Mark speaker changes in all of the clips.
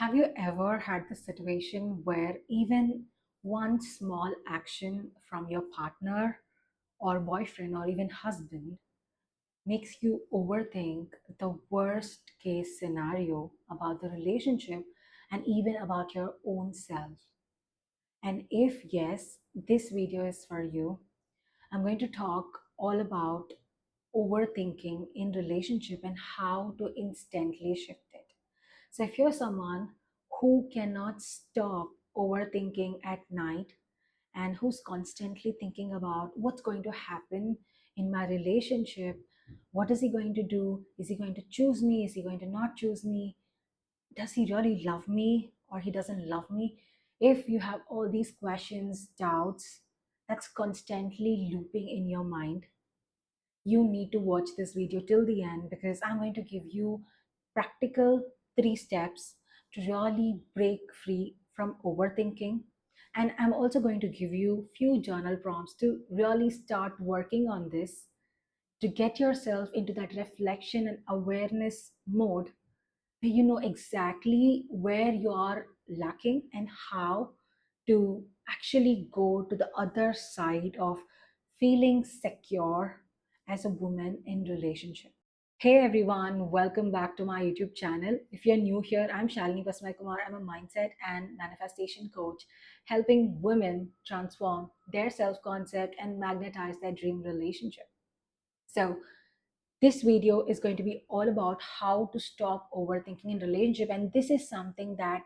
Speaker 1: Have you ever had the situation where even one small action from your partner or boyfriend or even husband makes you overthink the worst case scenario about the relationship and even about your own self? And if yes, this video is for you. I'm going to talk all about overthinking in relationship and how to instantly shift it. So if you're someone who cannot stop overthinking at night and who's constantly thinking about what's going to happen in my relationship, what is he going to do? Is he going to choose me? Is he going to not choose me? Does he really love me or he doesn't love me? If you have all these questions, doubts, that's constantly looping in your mind, you need to watch this video till the end because I'm going to give you practical 3 steps to really break free from overthinking. And I'm also going to give you few journal prompts to really start working on this to get yourself into that reflection and awareness mode where you know exactly where you are lacking and how to actually go to the other side of feeling secure as a woman in relationship. Hey everyone, welcome back to my YouTube channel. If you're new here, I'm shalinipasumaikumar. I'm a mindset and manifestation coach helping women transform their self-concept and magnetize their dream relationship. So this video is going to be all about how to stop overthinking in relationship, and this is something that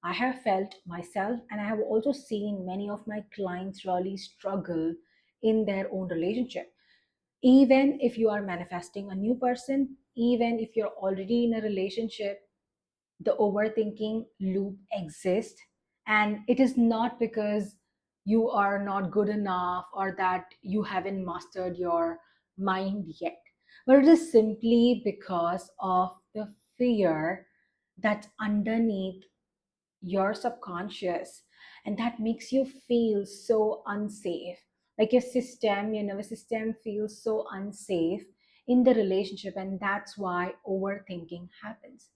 Speaker 1: I have felt myself and I have also seen many of my clients really struggle in their own relationship. Even if you are manifesting a new person, even if you're already in a relationship, the overthinking loop exists. And it is not because you are not good enough or that you haven't mastered your mind yet, but it is simply because of the fear that's underneath your subconscious, and that makes you feel so unsafe. Like your nervous system feels so unsafe in the relationship, and that's why overthinking happens.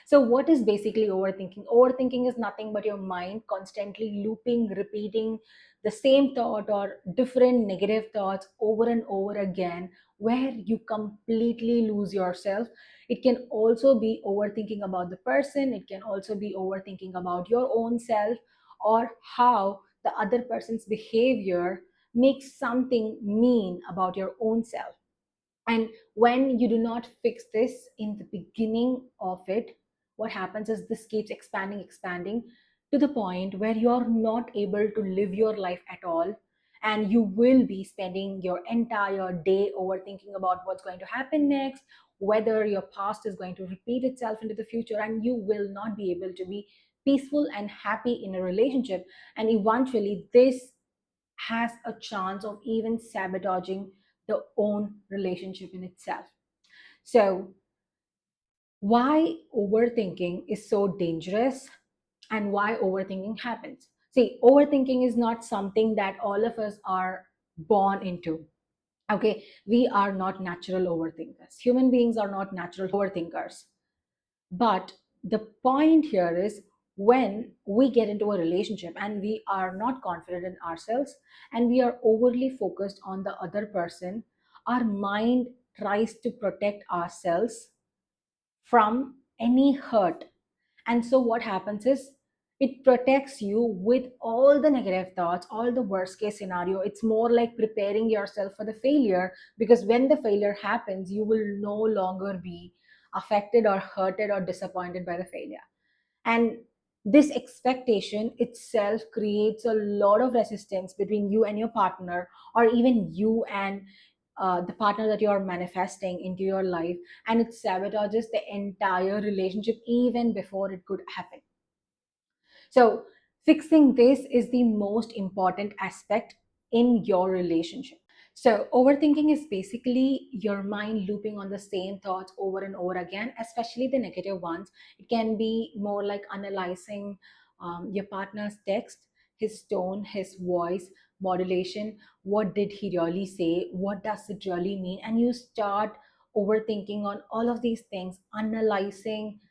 Speaker 1: So what is basically overthinking? Overthinking is nothing but your mind constantly looping, repeating the same thought or different negative thoughts over and over again, where you completely lose yourself. It can also be overthinking about the person, it can also be overthinking about your own self or how the other person's behavior makes something mean about your own self. And when you do not fix this in the beginning of it, what happens is this keeps expanding to the point where you're not able to live your life at all. And you will be spending your entire day overthinking about what's going to happen next, whether your past is going to repeat itself into the future, and you will not be able to be peaceful and happy in a relationship. And eventually, this has a chance of even sabotaging the own relationship in itself. So, why overthinking is so dangerous and why overthinking happens? See, overthinking is not something that all of us are born into. Okay, we are not natural overthinkers. Human beings are not natural overthinkers. But the point here is when we get into a relationship and we are not confident in ourselves and we are overly focused on the other person, our mind tries to protect ourselves from any hurt. And so what happens is it protects you with all the negative thoughts, all the worst case scenario. It's more like preparing yourself for the failure, because when the failure happens, you will no longer be affected or hurted or disappointed by the failure. And this expectation itself creates a lot of resistance between you and your partner, or even you and the partner that you are manifesting into your life, and it sabotages the entire relationship even before it could happen. So fixing this is the most important aspect in your relationship. So overthinking is basically your mind looping on the same thoughts over and over again, especially the negative ones. It can be more like analyzing your partner's text, his tone, his voice, modulation. What did he really say? What does it really mean? And you start overthinking on all of these things, analyzing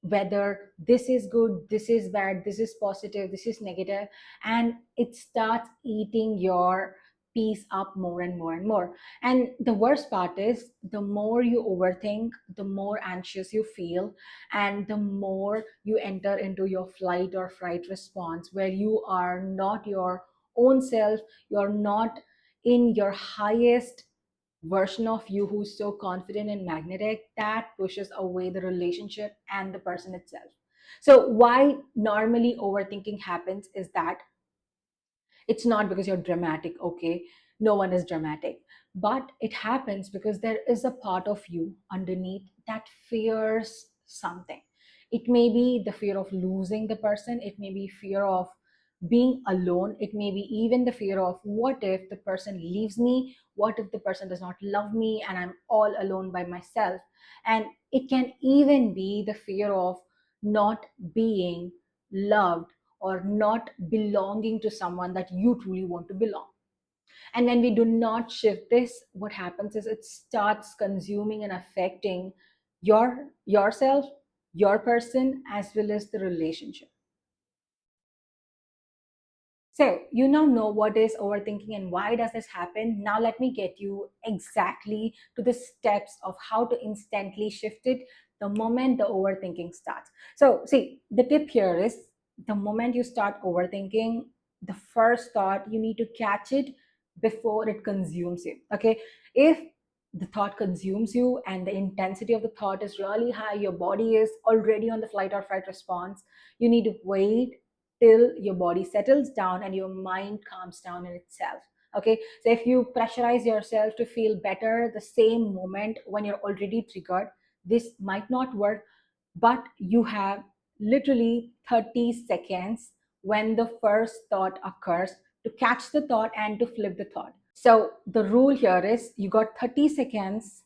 Speaker 1: whether this is good, this is bad, this is positive, this is negative, and it starts eating your peace up more and more and more. And the worst part is, the more you overthink, the more anxious you feel, and the more you enter into your flight or fright response, where you are not your own self, you're not in your highest version of you who's so confident and magnetic. That pushes away the relationship and the person itself. So why normally overthinking happens is that it's not because you're dramatic, okay? No one is dramatic. But it happens because there is a part of you underneath that fears something. It may be the fear of losing the person, it may be fear of being alone, it may be even the fear of, what if the person leaves me? What if the person does not love me and I'm all alone by myself? And it can even be the fear of not being loved or not belonging to someone that you truly want to belong. And when we do not shift this, what happens is it starts consuming and affecting yourself, your person, as well as the relationship. So you now know what is overthinking and why does this happen. Now let me get you exactly to the steps of how to instantly shift it the moment the overthinking starts. So see, the tip here is, the moment you start overthinking, the first thought, you need to catch it before it consumes you. Okay. If the thought consumes you and the intensity of the thought is really high, your body is already on the flight or fight response, you need to wait till your body settles down and your mind calms down in itself. Okay, so if you pressurize yourself to feel better the same moment when you're already triggered, this might not work. But you have literally 30 seconds when the first thought occurs to catch the thought and to flip the thought. So the rule here is, you got 30 seconds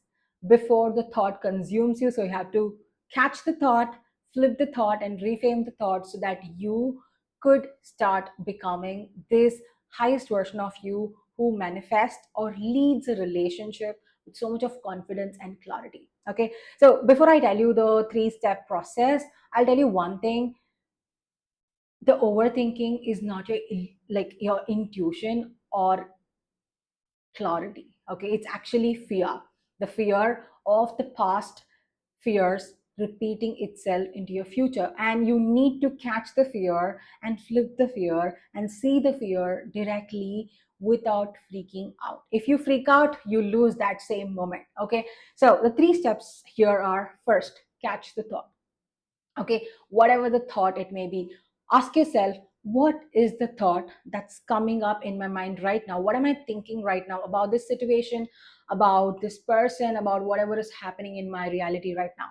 Speaker 1: before the thought consumes you. So you have to catch the thought, flip the thought, and reframe the thought so that you could start becoming this highest version of you who manifests or leads a relationship with so much of confidence and clarity. Okay, so before I tell you the 3-step process, I'll tell you one thing. The overthinking is not your like your intuition or clarity. Okay, it's actually fear, the fear of the past fears repeating itself into your future. And you need to catch the fear and flip the fear and see the fear directly without freaking out. If you freak out, you lose that same moment. Okay, so the 3 steps here are: first, catch the thought. Okay, whatever the thought it may be, ask yourself, what is the thought that's coming up in my mind right now? What am I thinking right now about this situation, about this person, about whatever is happening in my reality right now?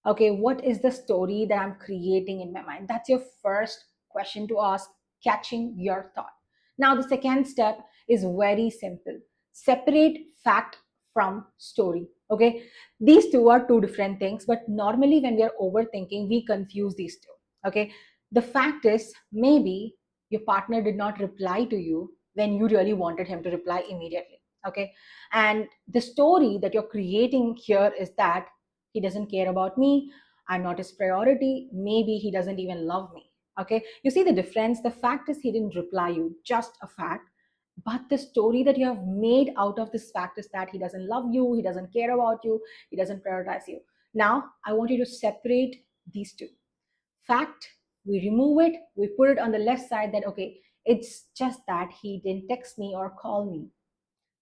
Speaker 1: Okay, what is the story that I'm creating in my mind? That's your first question to ask, catching your thought. Now the second step is very simple: separate fact from story. Okay, these two are two different things, but normally when we are overthinking, we confuse these two. Okay, the fact is, maybe your partner did not reply to you when you really wanted him to reply immediately. Okay, and the story that you're creating here is that he doesn't care about me, I'm not his priority, maybe he doesn't even love me. Okay, you see the difference? The fact is, he didn't reply you, just a fact. But the story that you have made out of this fact is that he doesn't love you, he doesn't care about you, he doesn't prioritize you. Now I want you to separate these two. Fact, we remove it, we put it on the left side, that okay, it's just that he didn't text me or call me.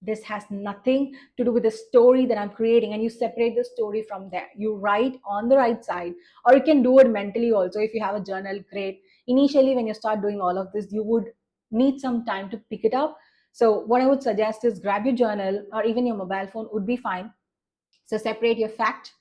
Speaker 1: This has nothing to do with the story that I'm creating. And you separate the story from there. You write on the right side, or you can do it mentally also. If you have a journal, great. Initially, when you start doing all of this, you would need some time to pick it up. So what I would suggest is, grab your journal, or even your mobile phone would be fine. So separate your fact,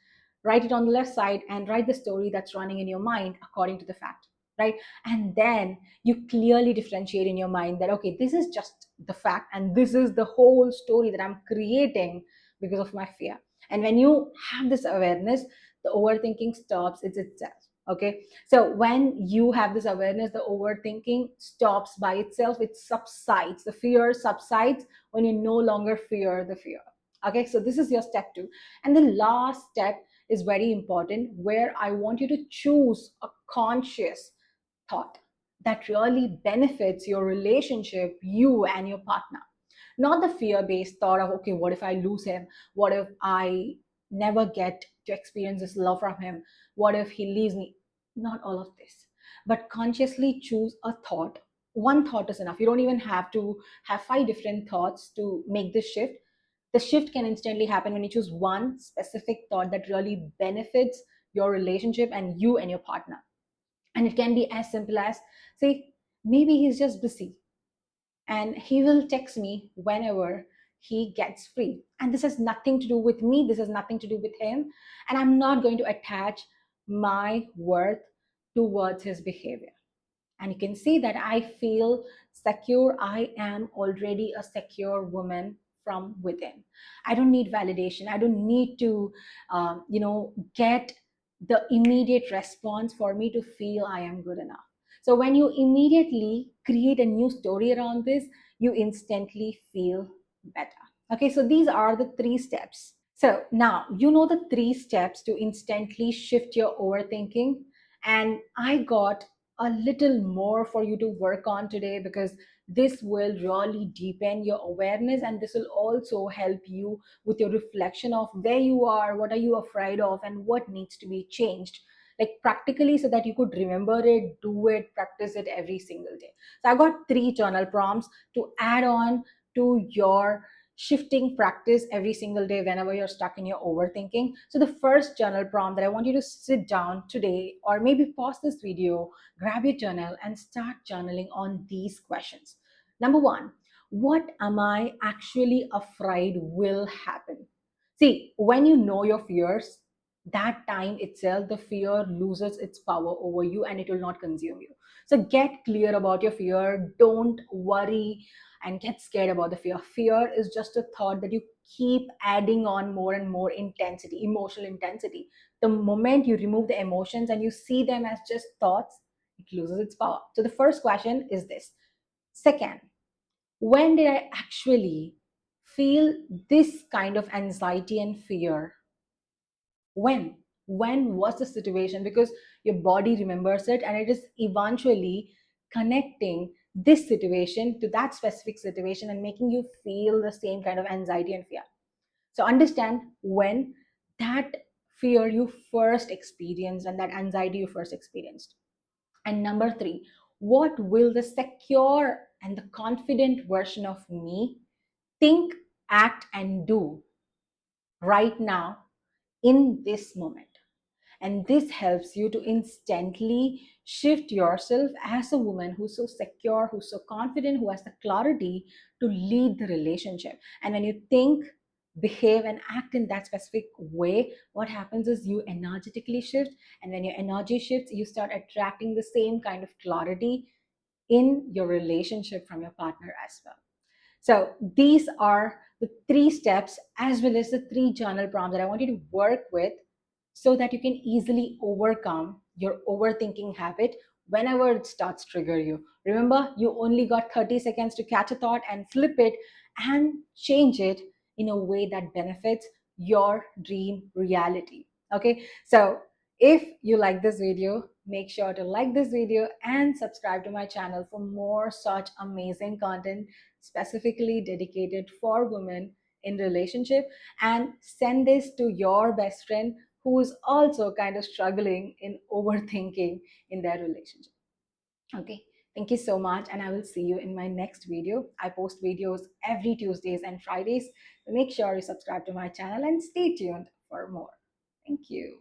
Speaker 1: write it on the left side, and write the story that's running in your mind according to the fact, right? And then you clearly differentiate in your mind that, okay, this is just the fact, and this is the whole story that I'm creating because of my fear. And when you have this awareness, the overthinking stops itself. Okay, so when you have this awareness, the overthinking stops by itself, it subsides, the fear subsides when you no longer fear the fear. Okay, so this is your step 2. And the last step is very important, where I want you to choose a conscious thought that really benefits your relationship, you and your partner. Not the fear based thought of, okay, what if I lose him? What if I never get to experience this love from him? What if he leaves me? Not all of this, but consciously choose a thought. One thought is enough. You don't even have to have five different thoughts to make this shift. The shift can instantly happen when you choose one specific thought that really benefits your relationship and you and your partner. And it can be as simple as, say, maybe he's just busy and he will text me whenever he gets free. And this has nothing to do with me, this has nothing to do with him. And I'm not going to attach my worth towards his behavior. And you can see that I feel secure. I am already a secure woman from within. I don't need validation. I don't need to get the immediate response for me to feel I am good enough. So when you immediately create a new story around this, you instantly feel better. Okay, so these are the 3 steps. So now you know the 3 steps to instantly shift your overthinking. And I got a little more for you to work on today, because this will really deepen your awareness, and this will also help you with your reflection of where you are, what are you afraid of, and what needs to be changed, like practically, so that you could remember it, do it, practice it every single day. So I got 3 journal prompts to add on to your shifting practice every single day whenever you're stuck in your overthinking. So the first journal prompt that I want you to sit down today, or maybe pause this video, grab your journal and start journaling on these questions. Number 1, what am I actually afraid will happen? See, when you know your fears, that time itself, the fear loses its power over you and it will not consume you. So get clear about your fear. Don't worry and get scared about the fear. Fear is just a thought that you keep adding on more and more intensity, emotional intensity. The moment you remove the emotions and you see them as just thoughts, it loses its power. So the first question is this. Second, when did I actually feel this kind of anxiety and fear? When was the situation? Because your body remembers it, and it is eventually connecting this situation to that specific situation and making you feel the same kind of anxiety and fear. So understand when that fear you first experienced and that anxiety you first experienced. And number 3, what will the secure and the confident version of me think, act and do right now in this moment? And this helps you to instantly shift yourself as a woman who's so secure, who's so confident, who has the clarity to lead the relationship. And when you think, behave and act in that specific way, what happens is you energetically shift. And when your energy shifts, you start attracting the same kind of clarity in your relationship from your partner as well. So these are the 3 steps, as well as the 3 journal prompts that I want you to work with, so that you can easily overcome your overthinking habit whenever it starts trigger you. Remember, you only got 30 seconds to catch a thought and flip it and change it in a way that benefits your dream reality. Okay, so if you like this video, make sure to like this video and subscribe to my channel for more such amazing content specifically dedicated for women in relationship, and send this to your best friend who is also kind of struggling in overthinking in their relationship. Okay, thank you so much, and I will see you in my next video. I post videos every Tuesdays and Fridays, so make sure you subscribe to my channel and stay tuned for more. Thank you.